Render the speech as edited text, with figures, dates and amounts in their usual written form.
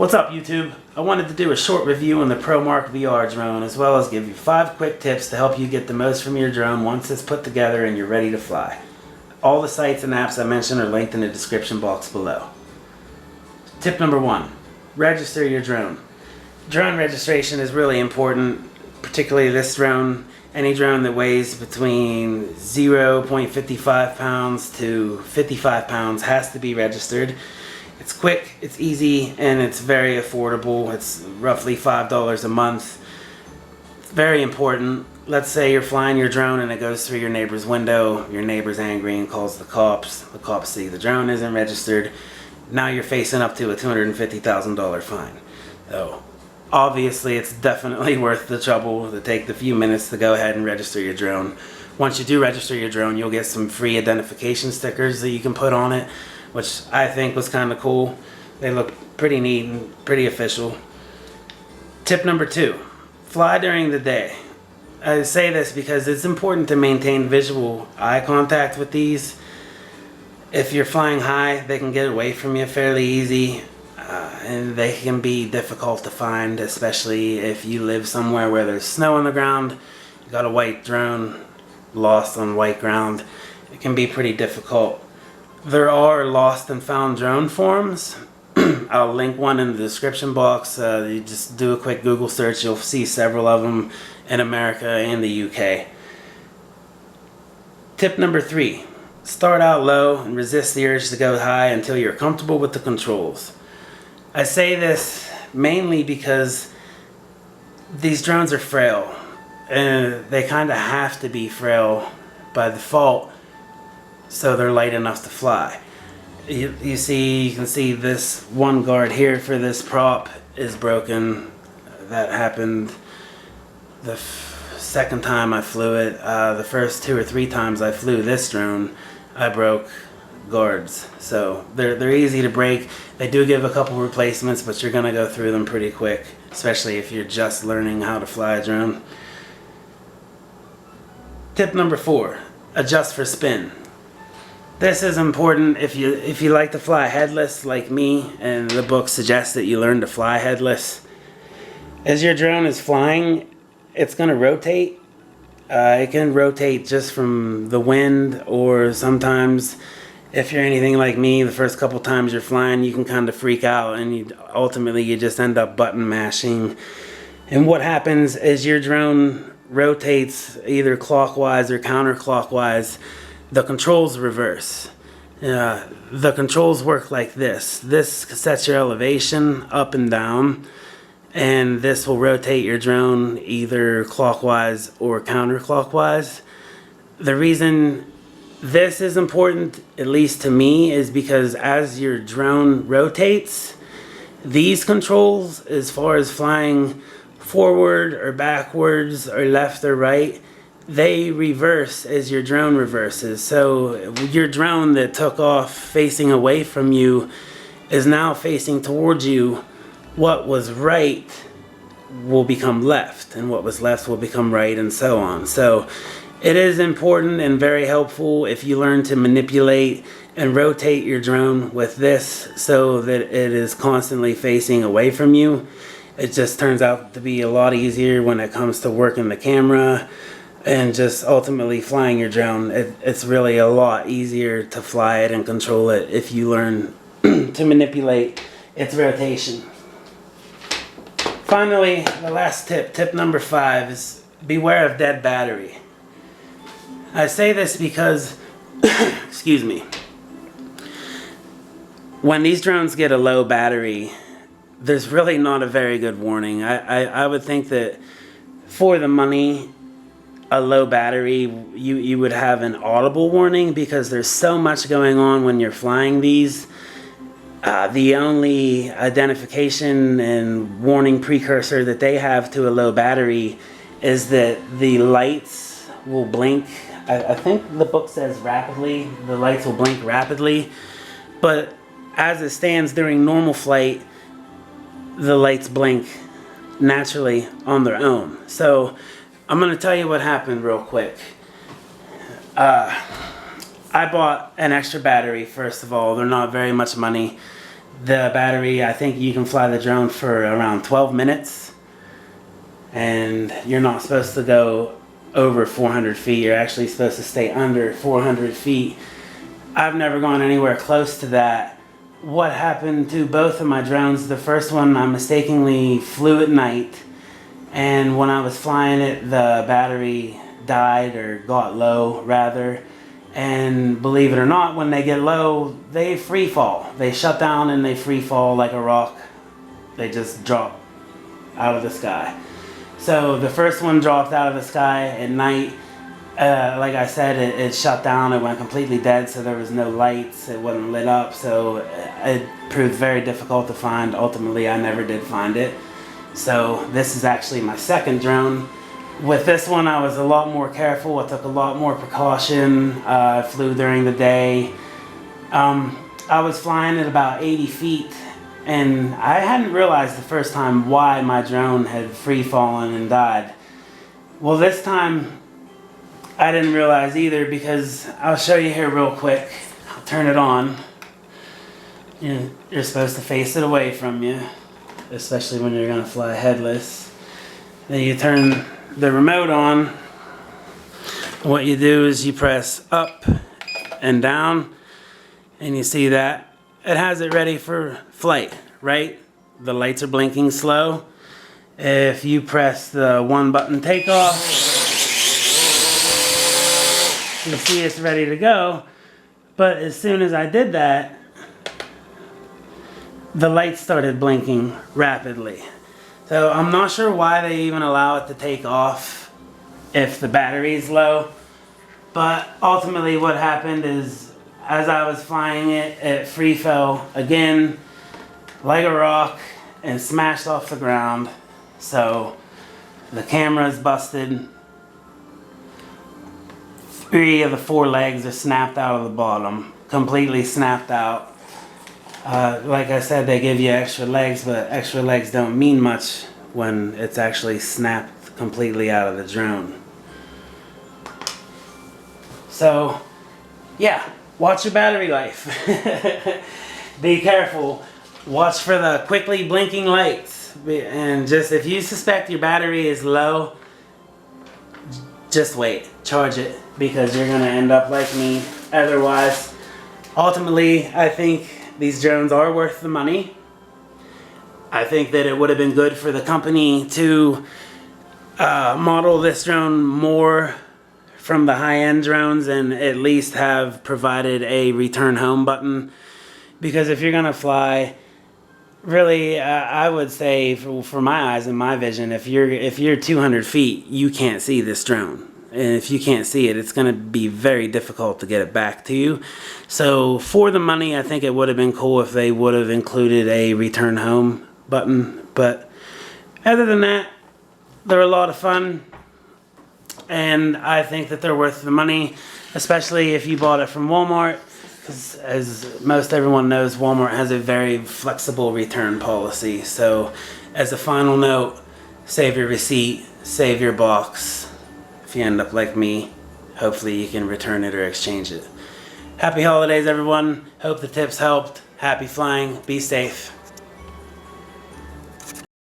What's up, YouTube? I wanted to do a short review on the Promark VR drone, as well as give you 5 quick tips to help you get the most from your drone once it's put together and you're ready to fly. All the sites and apps I mentioned are linked in the description box below. Tip number 1. Register your drone. Drone registration is really important, particularly this drone. Any drone that weighs between 0.55 pounds to 55 pounds has to be registered. It's quick, it's easy, and it's very affordable. It's roughly $5 a month. It's very important. Let's say you're flying your drone and it goes through your neighbor's window. Your neighbor's angry and calls the cops. The cops see the drone isn't registered. Now you're facing up to a $250,000 fine. So obviously it's definitely worth the trouble to take the few minutes to go ahead and register your drone. Once you do register your drone, you'll get some free identification stickers that you can put on it, which I think was kind of cool. They look pretty neat and pretty official. Tip number 2, fly during the day. I say this because it's important to maintain visual eye contact with these. If you're flying high, they can get away from you fairly easy, and they can be difficult to find, especially if you live somewhere where there's snow on the ground. You got a white drone lost on white ground. It can be pretty difficult. There are lost and found drone forums. I'll link one in the description box. You just do a quick Google search. You'll see several of them in America and the UK. Tip number 3. Start out low and resist the urge to go high until you're comfortable with the controls. I say this mainly because these drones are frail. And they kind of have to be frail by default, so they're light enough to fly. You can see this one guard here for this prop is broken. That happened the second time I flew it. The first 2 or 3 times I flew this drone, I broke guards. So they're easy to break. They do give a couple replacements, but you're gonna go through them pretty quick, especially if you're just learning how to fly a drone. Tip number 4, adjust for spin. This is important if you like to fly headless like me, and the book suggests that you learn to fly headless. As your drone is flying, it's going to rotate. It can rotate just from the wind, or sometimes if you're anything like me, the first couple times you're flying you can kind of freak out, and ultimately you just end up button mashing. And what happens is your drone rotates either clockwise or counterclockwise. The controls reverse. The controls work like this. This sets your elevation up and down, and this will rotate your drone either clockwise or counterclockwise. The reason this is important, at least to me, is because as your drone rotates, these controls, as far as flying forward or backwards or left or right, they reverse as your drone reverses. So your drone that took off facing away from you is now facing towards you. What was right will become left, and what was left will become right, and so on. So it is important and very helpful if you learn to manipulate and rotate your drone with this so that it is constantly facing away from you. It just turns out to be a lot easier when it comes to working the camera and just ultimately flying your drone. It's really a lot easier to fly it and control it if you learn to manipulate its rotation. Finally, the last tip number 5, is beware of dead battery. I say this because, excuse me, when these drones get a low battery, there's really not a very good warning. I would think that for the money, a low battery, you would have an audible warning, because there's so much going on when you're flying these. The only identification and warning precursor that they have to a low battery is that the lights will blink. I think the book says rapidly. The lights will blink rapidly, but as it stands during normal flight, the lights blink naturally on their own. So I'm going to tell you what happened real quick. I bought an extra battery, first of all. They're not very much money. The battery, I think you can fly the drone for around 12 minutes, and you're not supposed to go over 400 feet. You're actually supposed to stay under 400 feet. I've never gone anywhere close to that. What happened to both of my drones, the first one I mistakenly flew at night, and when I was flying it, the battery died, or got low rather. And believe it or not, when they get low, they free fall. They shut down and they free fall like a rock. They just drop out of the sky. So the first one dropped out of the sky at night. Like I said, it shut down. It went completely dead, so there was no lights. It wasn't lit up, so it proved very difficult to find. Ultimately, I never did find it. So this is actually my second drone. With this one, I was a lot more careful. I took a lot more precaution. I flew during the day. I was flying at about 80 feet, and I hadn't realized the first time why my drone had free fallen and died. Well, this time I didn't realize either, because I'll show you here real quick. I'll turn it on. You're supposed to face it away from you, especially when you're going to fly headless. Then you turn the remote on. What you do is you press up and down, and you see that it has it ready for flight, right? The lights are blinking slow. If you press the one button takeoff, you see it's ready to go. But as soon as I did that, the lights started blinking rapidly. So I'm not sure why they even allow it to take off if the battery is low. But ultimately what happened is, as I was flying it, it free fell again like a rock and smashed off the ground. So the camera's busted. 3 of the 4 legs are snapped out of the bottom, completely snapped out. Like I said, they give you extra legs, but extra legs don't mean much when it's actually snapped completely out of the drone. So, yeah, watch your battery life. Be careful. Watch for the quickly blinking lights. And just, if you suspect your battery is low, just wait. Charge it, because you're going to end up like me otherwise. Ultimately, I think these drones are worth the money. I think that it would have been good for the company to model this drone more from the high-end drones, and at least have provided a return home button. Because if you're going to fly, really, I would say, for my eyes and my vision, if you're 200 feet, you can't see this drone. And if you can't see it, it's going to be very difficult to get it back to you. So for the money, I think it would have been cool if they would have included a return home button. But other than that, they're a lot of fun. And I think that they're worth the money, especially if you bought it from Walmart. Because as most everyone knows, Walmart has a very flexible return policy. So as a final note, save your receipt, save your box. If you end up like me, hopefully you can return it or exchange it. Happy holidays, everyone. Hope the tips helped. Happy flying. Be safe.